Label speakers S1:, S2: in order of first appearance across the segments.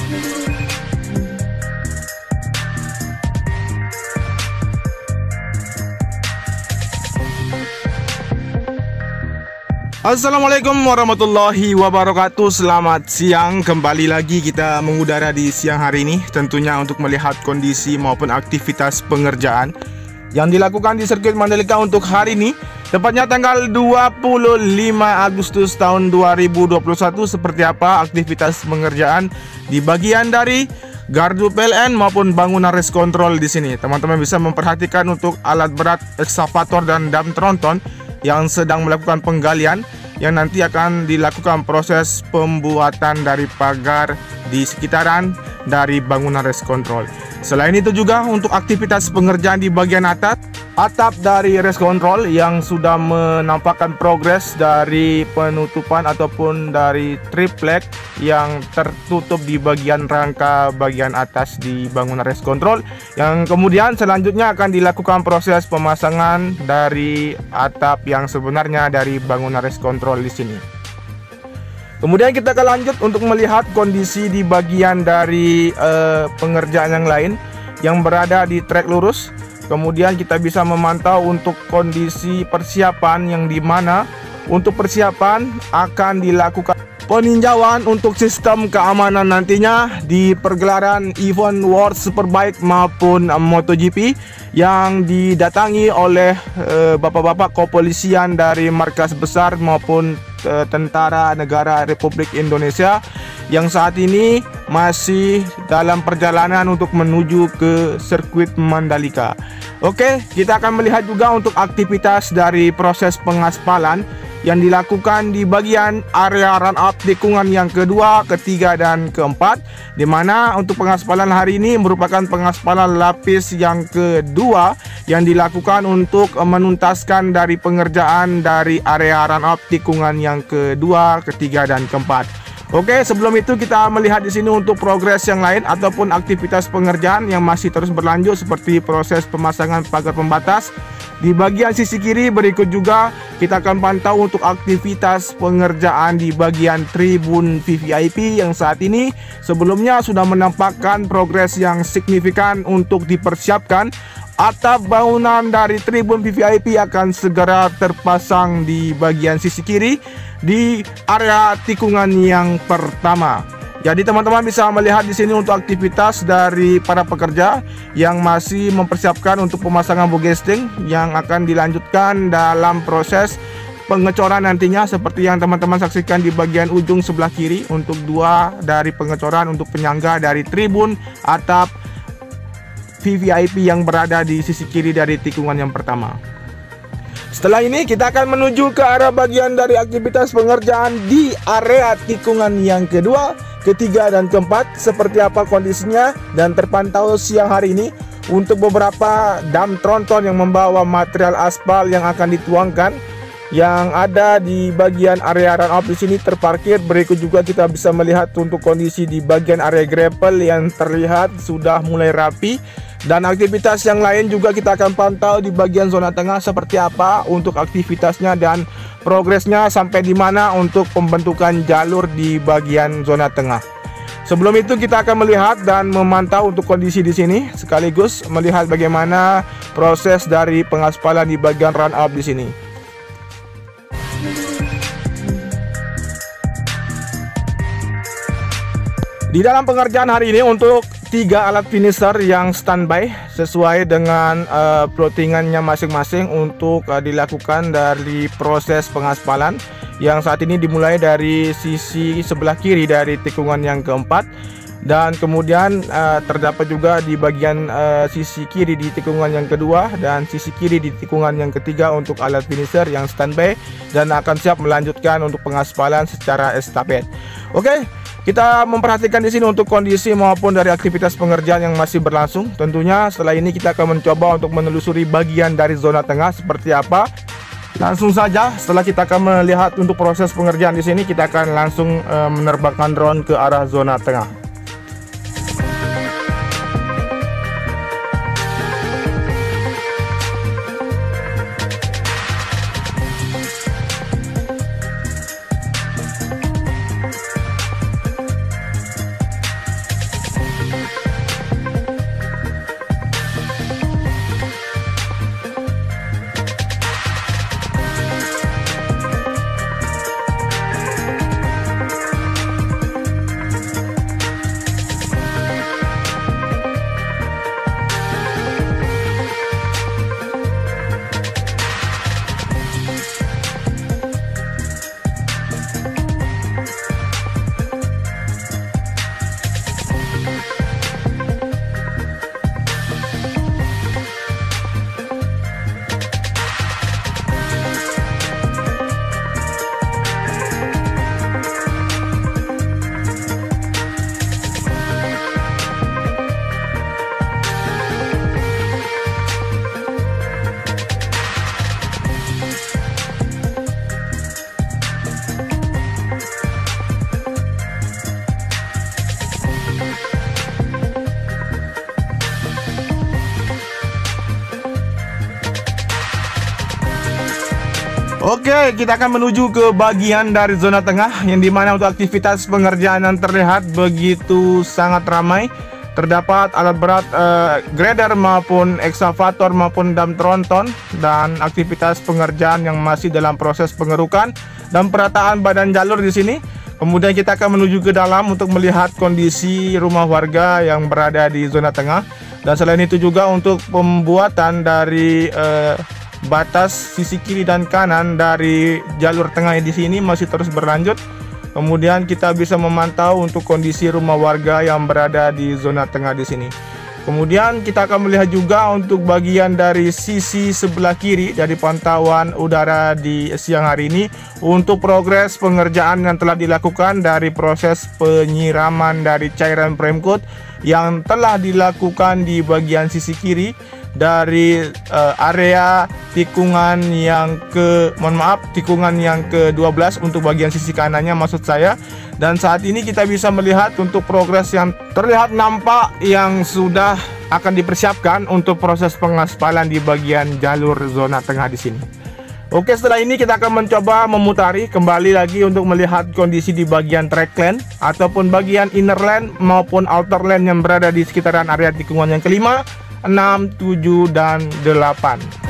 S1: Assalamualaikum warahmatullahi wabarakatuh. Selamat siang, kembali lagi kita mengudara di siang hari ini, tentunya untuk melihat kondisi maupun aktivitas pengerjaan yang dilakukan di sirkuit Mandalika untuk hari ini, tepatnya tanggal 25 Agustus tahun 2021. Seperti apa aktivitas pengerjaan di bagian dari gardu PLN maupun bangunan race control di sini. Teman-teman bisa memperhatikan untuk alat berat, ekskavator dan dam tronton yang sedang melakukan penggalian, yang nanti akan dilakukan proses pembuatan dari pagar di sekitaran dari bangunan race control. Selain itu juga untuk aktivitas pengerjaan di bagian atap dari race control yang sudah menampakkan progres dari penutupan ataupun dari triplek yang tertutup di bagian rangka bagian atas di bangunan race control, yang kemudian selanjutnya akan dilakukan proses pemasangan dari atap yang sebenarnya dari bangunan race control di sini. Kemudian kita akan lanjut untuk melihat kondisi di bagian dari pengerjaan yang lain yang berada di trek lurus. Kemudian kita bisa memantau untuk kondisi persiapan yang dimana untuk persiapan akan dilakukan peninjauan untuk sistem keamanan nantinya di pergelaran event World Superbike maupun MotoGP yang didatangi oleh bapak-bapak kepolisian dari markas besar maupun Tentara Negara Republik Indonesia yang saat ini masih dalam perjalanan untuk menuju ke sirkuit Mandalika. Oke, kita akan melihat juga untuk aktivitas dari proses pengaspalan yang dilakukan di bagian area run up tikungan yang kedua, ketiga, dan keempat, di mana untuk pengaspalan hari ini merupakan pengaspalan lapis yang kedua yang dilakukan untuk menuntaskan dari pengerjaan dari area run up tikungan yang kedua, ketiga, dan keempat. Oke, sebelum itu kita melihat di sini untuk progres yang lain ataupun aktivitas pengerjaan yang masih terus berlanjut, seperti proses pemasangan pagar pembatas. Di bagian sisi kiri berikut juga kita akan pantau untuk aktivitas pengerjaan di bagian tribun VVIP yang saat ini sebelumnya sudah menampakkan progres yang signifikan untuk dipersiapkan. Atap bangunan dari tribun VVIP akan segera terpasang di bagian sisi kiri di area tikungan yang pertama. Jadi teman-teman bisa melihat di sini untuk aktivitas dari para pekerja yang masih mempersiapkan untuk pemasangan bogesting yang akan dilanjutkan dalam proses pengecoran nantinya, seperti yang teman-teman saksikan di bagian ujung sebelah kiri untuk dua dari pengecoran untuk penyangga dari tribun atap VVIP yang berada di sisi kiri dari tikungan yang pertama. Setelah ini kita akan menuju ke arah bagian dari aktivitas pengerjaan di area tikungan yang kedua, ketiga, dan keempat. Seperti apa kondisinya dan terpantau siang hari ini untuk beberapa dam tronton yang membawa material aspal yang akan dituangkan yang ada di bagian area run up di sini terparkir. Berikut juga kita bisa melihat untuk kondisi di bagian area gravel yang terlihat sudah mulai rapi, dan aktivitas yang lain juga kita akan pantau di bagian zona tengah seperti apa untuk aktivitasnya dan progresnya sampai di mana untuk pembentukan jalur di bagian zona tengah. Sebelum itu kita akan melihat dan memantau untuk kondisi di sini sekaligus melihat bagaimana proses dari pengaspalan di bagian run up di sini. Di dalam pengerjaan hari ini untuk 3 alat finisher yang standby sesuai dengan plottingannya masing-masing untuk dilakukan dari proses pengaspalan yang saat ini dimulai dari sisi sebelah kiri dari tikungan yang keempat, dan kemudian terdapat juga di bagian sisi kiri di tikungan yang kedua dan sisi kiri di tikungan yang ketiga untuk alat finisher yang standby dan akan siap melanjutkan untuk pengaspalan secara estafet. Oke, kita memperhatikan di sini untuk kondisi maupun dari aktivitas pengerjaan yang masih berlangsung. Tentunya setelah ini kita akan mencoba untuk menelusuri bagian dari zona tengah seperti apa. Langsung saja setelah kita akan melihat untuk proses pengerjaan di sini, kita akan langsung menerbangkan drone ke arah zona tengah. Oke, kita akan menuju ke bagian dari zona tengah, yang dimana untuk aktivitas pengerjaan yang terlihat begitu sangat ramai. Terdapat alat berat grader maupun ekskavator maupun dam tronton, dan aktivitas pengerjaan yang masih dalam proses pengerukan dan perataan badan jalur di sini. Kemudian kita akan menuju ke dalam untuk melihat kondisi rumah warga yang berada di zona tengah. Dan selain itu juga untuk pembuatan dari batas sisi kiri dan kanan dari jalur tengah di sini masih terus berlanjut. Kemudian kita bisa memantau untuk kondisi rumah warga yang berada di zona tengah di sini. Kemudian kita akan melihat juga untuk bagian dari sisi sebelah kiri dari pantauan udara di siang hari ini untuk progres pengerjaan yang telah dilakukan dari proses penyiraman dari cairan Premcoat yang telah dilakukan di bagian sisi kiri dari area tikungan yang tikungan yang ke-12 untuk bagian sisi kanannya maksud saya. Dan saat ini kita bisa melihat untuk progres yang terlihat nampak yang sudah akan dipersiapkan untuk proses pengaspalan di bagian jalur zona tengah di sini. Oke, setelah ini kita akan mencoba memutari kembali lagi untuk melihat kondisi di bagian track lane ataupun bagian inner lane maupun outer lane yang berada di sekitaran area tikungan yang kelima, 6, 7, dan 8.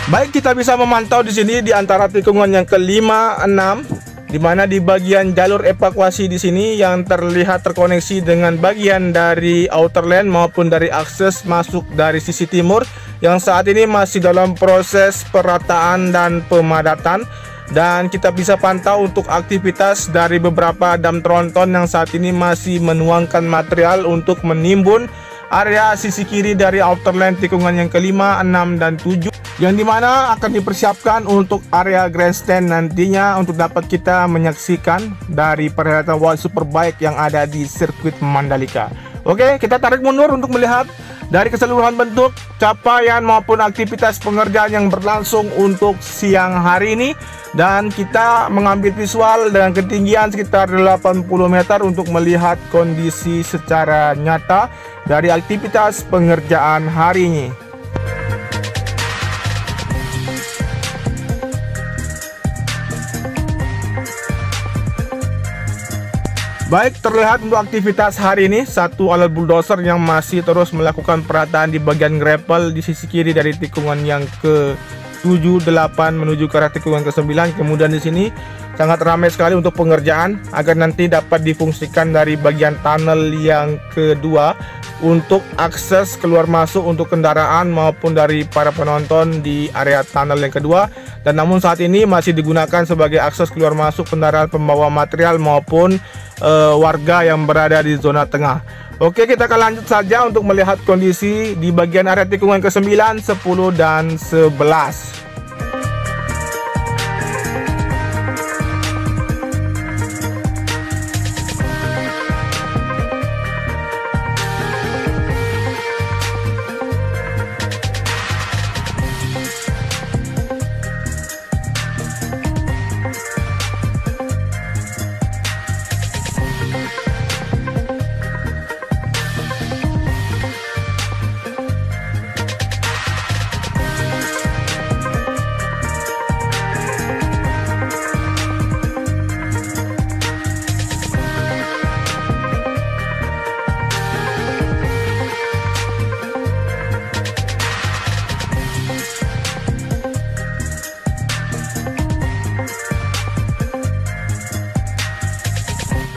S1: Baik, kita bisa memantau di sini di antara tikungan yang kelima, 6, di mana di bagian jalur evakuasi di sini yang terlihat terkoneksi dengan bagian dari outer lane maupun dari akses masuk dari sisi timur yang saat ini masih dalam proses perataan dan pemadatan. Dan kita bisa pantau untuk aktivitas dari beberapa dam tronton yang saat ini masih menuangkan material untuk menimbun area sisi kiri dari outer lane tikungan yang kelima, 6, dan 7, yang dimana akan dipersiapkan untuk area grandstand nantinya untuk dapat kita menyaksikan dari perhelatan World Superbike yang ada di sirkuit Mandalika. Oke, kita tarik mundur untuk melihat dari keseluruhan bentuk capaian maupun aktivitas pengerjaan yang berlangsung untuk siang hari ini. Dan kita mengambil visual dengan ketinggian sekitar 80 meter untuk melihat kondisi secara nyata dari aktivitas pengerjaan hari ini. Baik, terlihat untuk aktivitas hari ini satu alat bulldozer yang masih terus melakukan perataan di bagian gravel di sisi kiri dari tikungan yang ke-7, 8 menuju ke arah tikungan ke-9. Kemudian di sini sangat ramai sekali untuk pengerjaan agar nanti dapat difungsikan dari bagian tunnel yang kedua untuk akses keluar masuk untuk kendaraan maupun dari para penonton di area tunnel yang kedua. Dan namun saat ini masih digunakan sebagai akses keluar masuk kendaraan pembawa material maupun warga yang berada di zona tengah. Oke, kita akan lanjut saja untuk melihat kondisi di bagian area tikungan ke-9, 10, dan 11.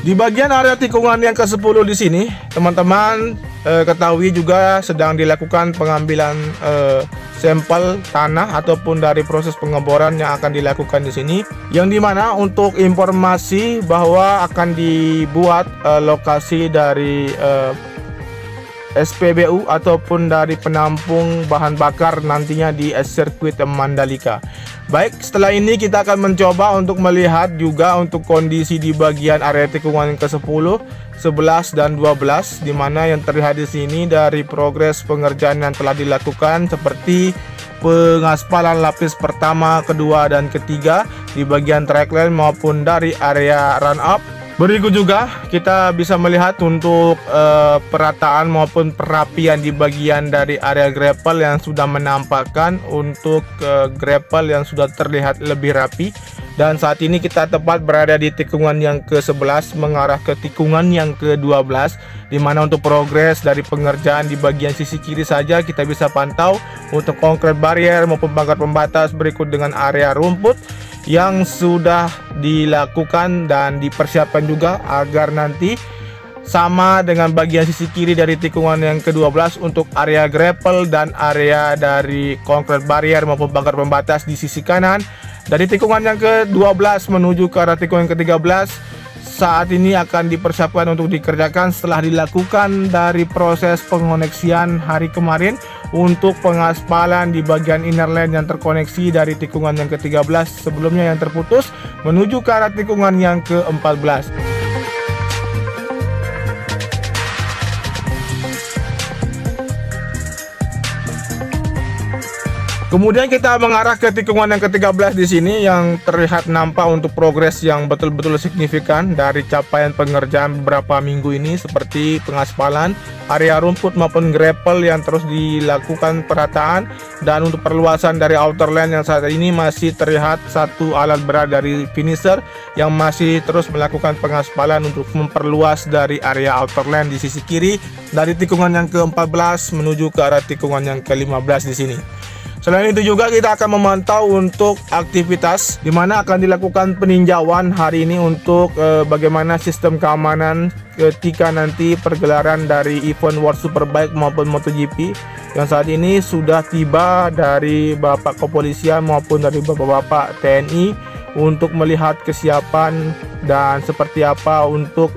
S1: Di bagian area tikungan yang ke-10 di sini, teman-teman ketahui juga sedang dilakukan pengambilan sampel tanah ataupun dari proses pengeboran yang akan dilakukan di sini, yang dimana untuk informasi bahwa akan dibuat lokasi dari SPBU ataupun dari penampung bahan bakar nantinya di sirkuit Mandalika. Baik, setelah ini kita akan mencoba untuk melihat juga untuk kondisi di bagian area tikungan ke-10, 11 dan 12, di mana yang terlihat di sini dari progres pengerjaan yang telah dilakukan seperti pengaspalan lapis pertama, kedua dan ketiga di bagian trackline maupun dari area run up. Berikut juga kita bisa melihat untuk perataan maupun perapian di bagian dari area gravel yang sudah menampakkan untuk gravel yang sudah terlihat lebih rapi. Dan saat ini kita tepat berada di tikungan yang ke-11 mengarah ke tikungan yang ke-12, di mana untuk progres dari pengerjaan di bagian sisi kiri saja kita bisa pantau untuk konkret barrier maupun pagar pembatas, berikut dengan area rumput yang sudah dilakukan dan dipersiapkan juga agar nanti sama dengan bagian sisi kiri dari tikungan yang ke-12 untuk area gravel dan area dari konkret barrier maupun pagar pembatas di sisi kanan. Dari tikungan yang ke-12 menuju ke arah tikungan yang ke-13 saat ini akan dipersiapkan untuk dikerjakan setelah dilakukan dari proses pengoneksian hari kemarin untuk pengaspalan di bagian inner lane yang terkoneksi dari tikungan yang ke-13 sebelumnya yang terputus menuju ke arah tikungan yang ke-14. Kemudian kita mengarah ke tikungan yang ke-13 di sini yang terlihat nampak untuk progres yang betul-betul signifikan dari capaian pengerjaan beberapa minggu ini, seperti pengaspalan area rumput maupun gravel yang terus dilakukan perataan, dan untuk perluasan dari outer lane yang saat ini masih terlihat satu alat berat dari finisher yang masih terus melakukan pengaspalan untuk memperluas dari area outer lane di sisi kiri dari tikungan yang ke-14 menuju ke arah tikungan yang ke-15 di sini. Selain itu juga kita akan memantau untuk aktivitas di mana akan dilakukan peninjauan hari ini untuk bagaimana sistem keamanan ketika nanti pergelaran dari event World Superbike maupun MotoGP yang saat ini sudah tiba dari Bapak Kepolisian maupun dari Bapak-Bapak TNI untuk melihat kesiapan dan seperti apa untuk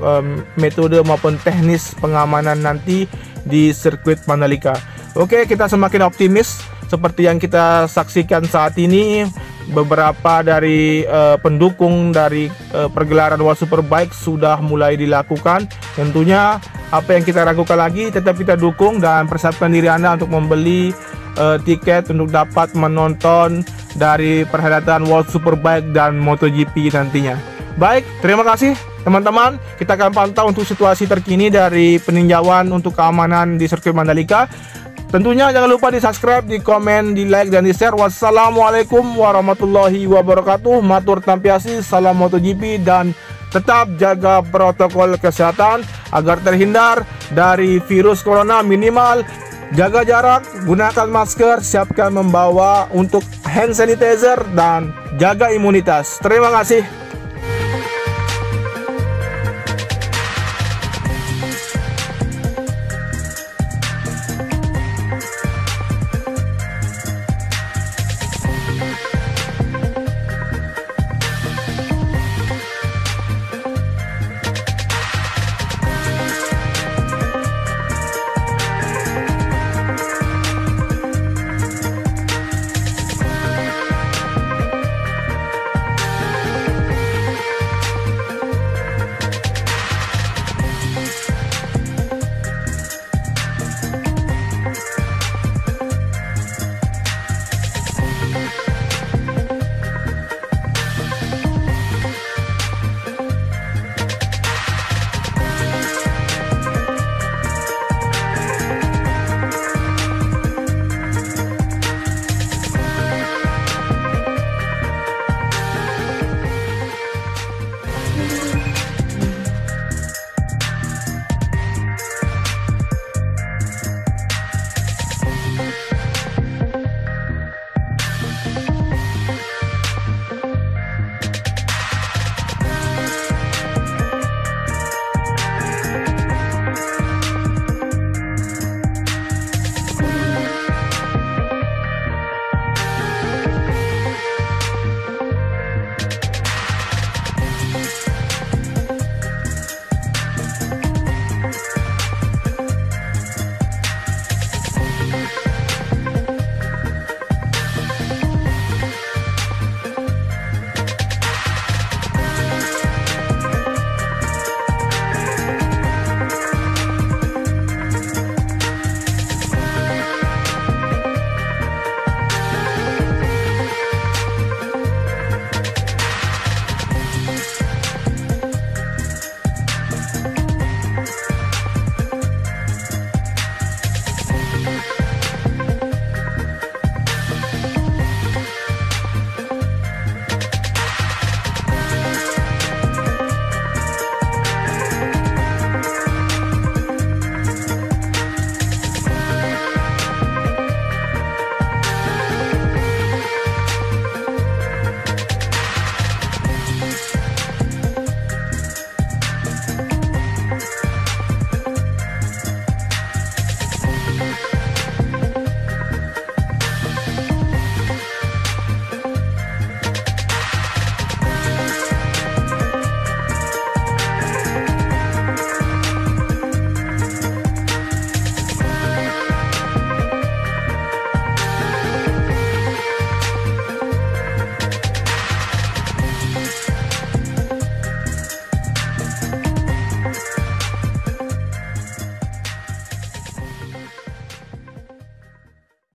S1: metode maupun teknis pengamanan nanti di sirkuit Mandalika. Oke, kita semakin optimis. Seperti yang kita saksikan saat ini, beberapa dari pendukung dari pergelaran World Superbike sudah mulai dilakukan. Tentunya apa yang kita ragukan lagi, tetap kita dukung dan persiapkan diri Anda untuk membeli tiket untuk dapat menonton dari perhelatan World Superbike dan MotoGP nantinya. Baik, terima kasih teman-teman. Kita akan pantau untuk situasi terkini dari peninjauan untuk keamanan di sirkuit Mandalika. Tentunya jangan lupa di subscribe, di komen, di like, dan di share. Wassalamualaikum warahmatullahi wabarakatuh. Matur tampiasi, salam MotoGP, dan tetap jaga protokol kesehatan agar terhindar dari virus corona. Minimal jaga jarak, gunakan masker, siapkan membawa untuk hand sanitizer, dan jaga imunitas. Terima kasih.